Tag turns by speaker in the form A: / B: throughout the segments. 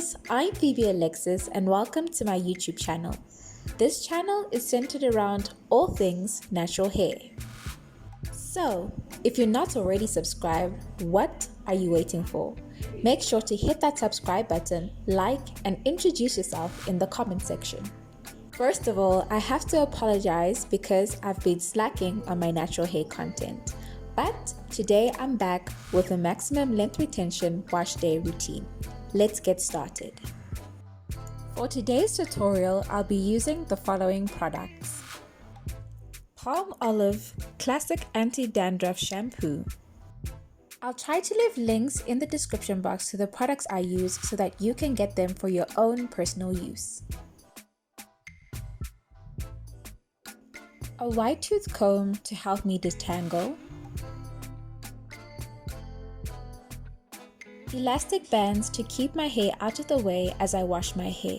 A: guys, I'm Fifi and welcome to my YouTube channel. This channel is centered around all things natural hair. So, if you're not already subscribed, what are you waiting for? Make sure to hit that subscribe button, like, and introduce yourself in the comment section. First of all, I have to apologize because I've been slacking on my natural hair content. But today I'm back with a maximum length retention wash day routine. Let's get started. For today's tutorial, I'll be using the following products. Palmolive Classic Anti-Dandruff Shampoo. I'll try to leave links in the description box to the products I use so that you can get them for your own personal use. A wide tooth comb to help me detangle. Elastic bands to keep my hair out of the way as I wash my hair.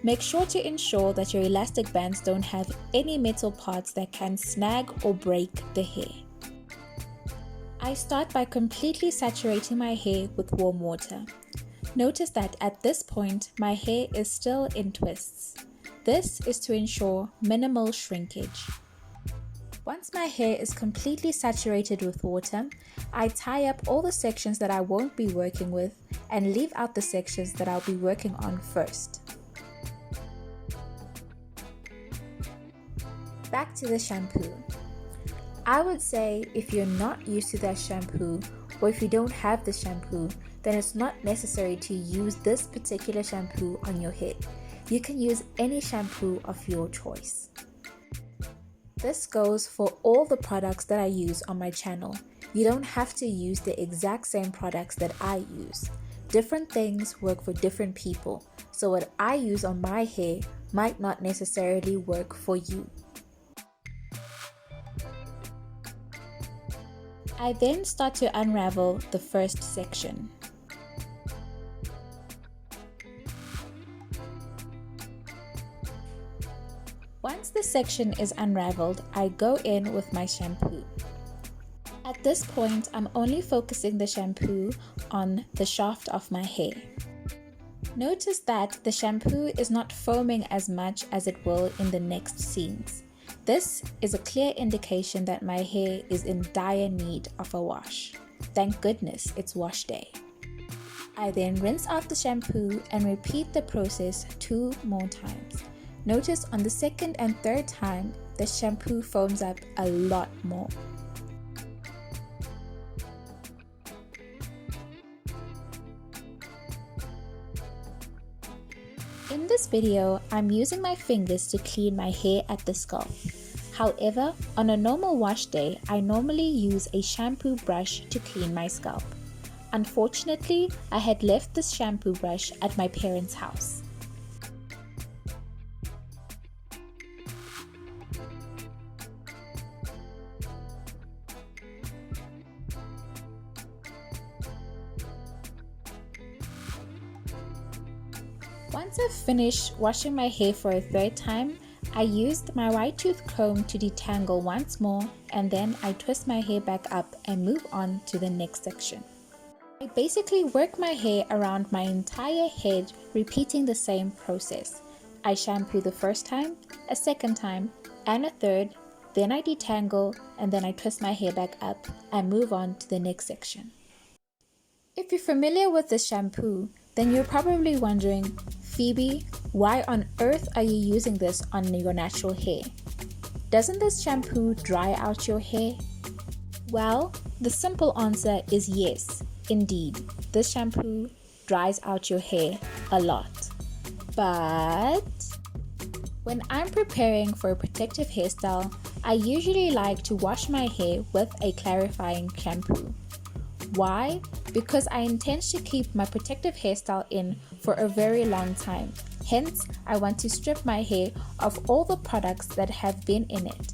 A: Make sure to ensure that your elastic bands don't have any metal parts that can snag or break the hair. I start by completely saturating my hair with warm water. Notice that at this point, my hair is still in twists. This is to ensure minimal shrinkage. Once my hair is completely saturated with water, I tie up all the sections that I won't be working with and leave out the sections that I'll be working on first. Back to the shampoo. I would say if you're not used to that shampoo or if you don't have the shampoo, then it's not necessary to use this particular shampoo on your head. You can use any shampoo of your choice. This goes for all the products that I use on my channel. You don't have to use the exact same products that I use. Different things work for different people, so what I use on my hair might not necessarily work for you. I then start to unravel the first section. Once the section is unraveled, I go in with my shampoo. At this point, I'm only focusing the shampoo on the shaft of my hair. Notice that the shampoo is not foaming as much as it will in the next scenes. This is a clear indication that my hair is in dire need of a wash. Thank goodness it's wash day. I then rinse off the shampoo and repeat the process 2 more times. Notice on the second and third time, the shampoo foams up a lot more. In this video, I'm using my fingers to clean my hair at the scalp. However, on a normal wash day, I normally use a shampoo brush to clean my scalp. Unfortunately, I had left this shampoo brush at my parents' house. Once I've finished washing my hair for a third time, I used my wide tooth comb to detangle once more, and then I twist my hair back up and move on to the next section. I basically work my hair around my entire head, repeating the same process. I shampoo the first time, a second time, and a third, then I detangle, and then I twist my hair back up and move on to the next section. If you're familiar with this shampoo, then you're probably wondering, Phoebe, why on earth are you using this on your natural hair? Doesn't this shampoo dry out your hair? Well, the simple answer is yes, indeed. This shampoo dries out your hair a lot. But when I'm preparing for a protective hairstyle, I usually like to wash my hair with a clarifying shampoo. Why? Because I intend to keep my protective hairstyle in for a very long time. Hence, I want to strip my hair of all the products that have been in it.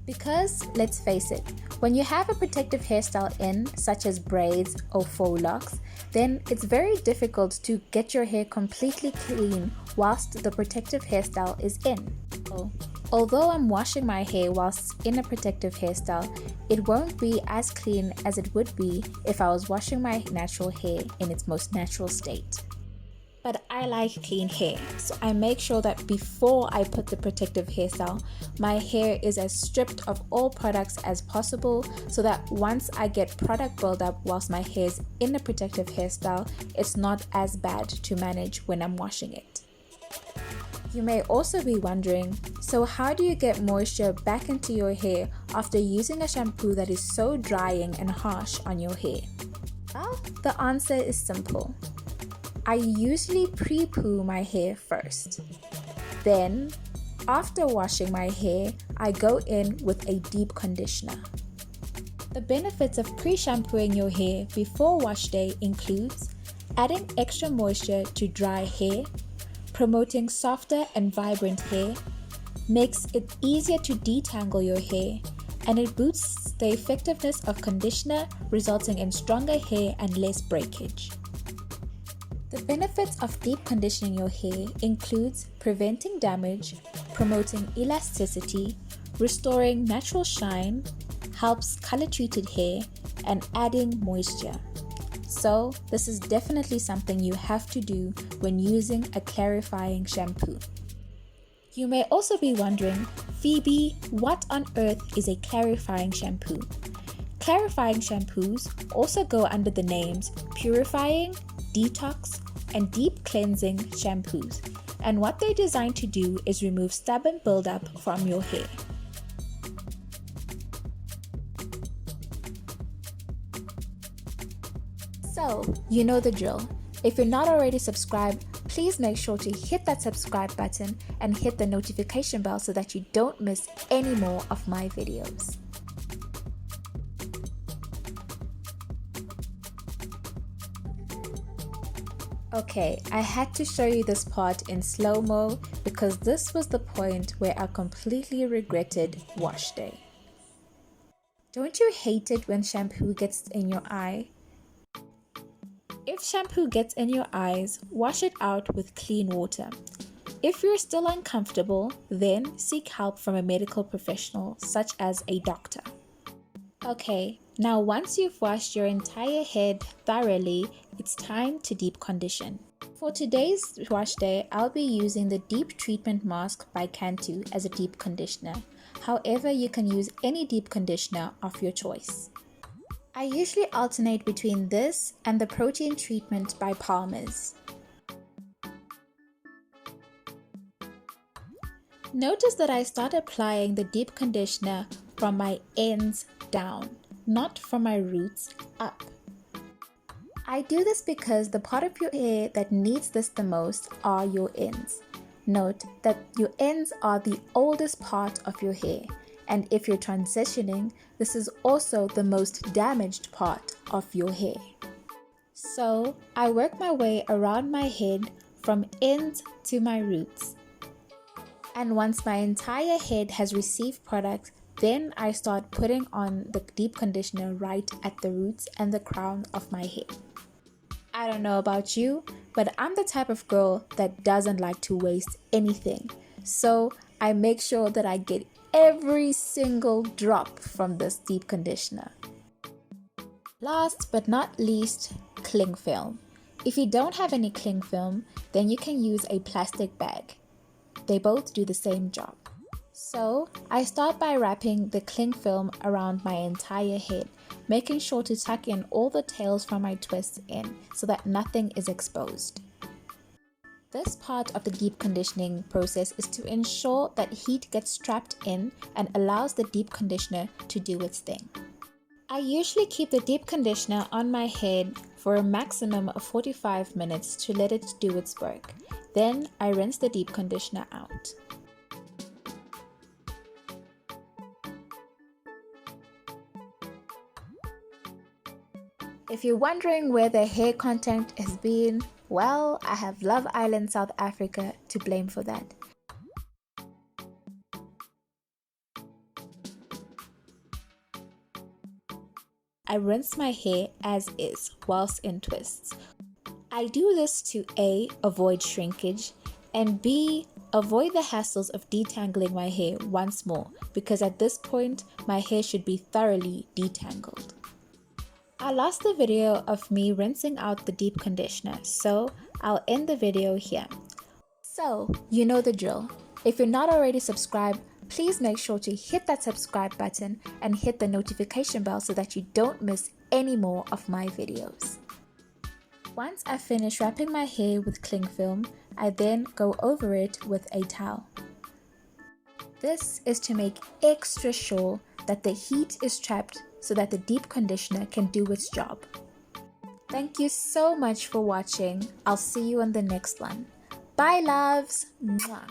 A: Because, let's face it, when you have a protective hairstyle in, such as braids or faux locks, then it's very difficult to get your hair completely clean whilst the protective hairstyle is in. Although I'm washing my hair whilst in a protective hairstyle, it won't be as clean as it would be if I was washing my natural hair in its most natural state. But I like clean hair, so I make sure that before I put the protective hairstyle, my hair is as stripped of all products as possible, so that once I get product buildup whilst my hair is in the protective hairstyle, it's not as bad to manage when I'm washing it. You may also be wondering, so how do you get moisture back into your hair after using a shampoo that is so drying and harsh on your hair? Well, the answer is simple. I usually pre-poo my hair first. Then, after washing my hair, I go in with a deep conditioner. The benefits of pre-shampooing your hair before wash day includes adding extra moisture to dry hair, promoting softer and vibrant hair, makes it easier to detangle your hair, and it boosts the effectiveness of conditioner, resulting in stronger hair and less breakage. The benefits of deep conditioning your hair includes preventing damage, promoting elasticity, restoring natural shine, helps color-treated hair, and adding moisture. So, this is definitely something you have to do when using a clarifying shampoo. You may also be wondering, Phoebe, what on earth is a clarifying shampoo? Clarifying shampoos also go under the names purifying, detox, and deep cleansing shampoos, and what they're designed to do is remove stubborn buildup from your hair. So, you know the drill. If you're not already subscribed, please make sure to hit that subscribe button and hit the notification bell so that you don't miss any more of my videos. Okay, I had to show you this part in slow-mo because this was the point where I completely regretted wash day. Don't you hate it when shampoo gets in your eye? If shampoo gets in your eyes, wash it out with clean water. If you're still uncomfortable, then seek help from a medical professional such as a doctor. Okay, now once you've washed your entire head thoroughly, it's time to deep condition. For today's wash day, I'll be using the Deep Treatment Mask by Cantu as a deep conditioner. However, you can use any deep conditioner of your choice. I usually alternate between this and the Protein Treatment by Palmolive. Notice that I start applying the deep conditioner from my ends down, not from my roots up. I do this because the part of your hair that needs this the most are your ends. Note that your ends are the oldest part of your hair, and if you're transitioning, this is also the most damaged part of your hair. So I work my way around my head from ends to my roots. And once my entire head has received product, then I start putting on the deep conditioner right at the roots and the crown of my hair. I don't know about you, but I'm the type of girl that doesn't like to waste anything. So I make sure that I get every single drop from this deep conditioner. Last but not least, cling film. If you don't have any cling film, then you can use a plastic bag. They both do the same job. So I start by wrapping the cling film around my entire head, making sure to tuck in all the tails from my twists in so that nothing is exposed. This part of the deep conditioning process is to ensure that heat gets trapped in and allows the deep conditioner to do its thing. I usually keep the deep conditioner on my head for a maximum of 45 minutes to let it do its work. Then I rinse the deep conditioner out. If you're wondering where the hair content has been, well, I have Love Island South Africa to blame for that. I rinse my hair as is whilst in twists. I do this to A, avoid shrinkage, and B, avoid the hassles of detangling my hair once more, because at this point my hair should be thoroughly detangled. I lost the video of me rinsing out the deep conditioner, so I'll end the video here. So, you know the drill. If you're not already subscribed, please make sure to hit that subscribe button and hit the notification bell so that you don't miss any more of my videos. Once I finish wrapping my hair with cling film, I then go over it with a towel. This is to make extra sure that the heat is trapped so that the deep conditioner can do its job. Thank you so much for watching. I'll see you on the next one. Bye, loves. Mwah.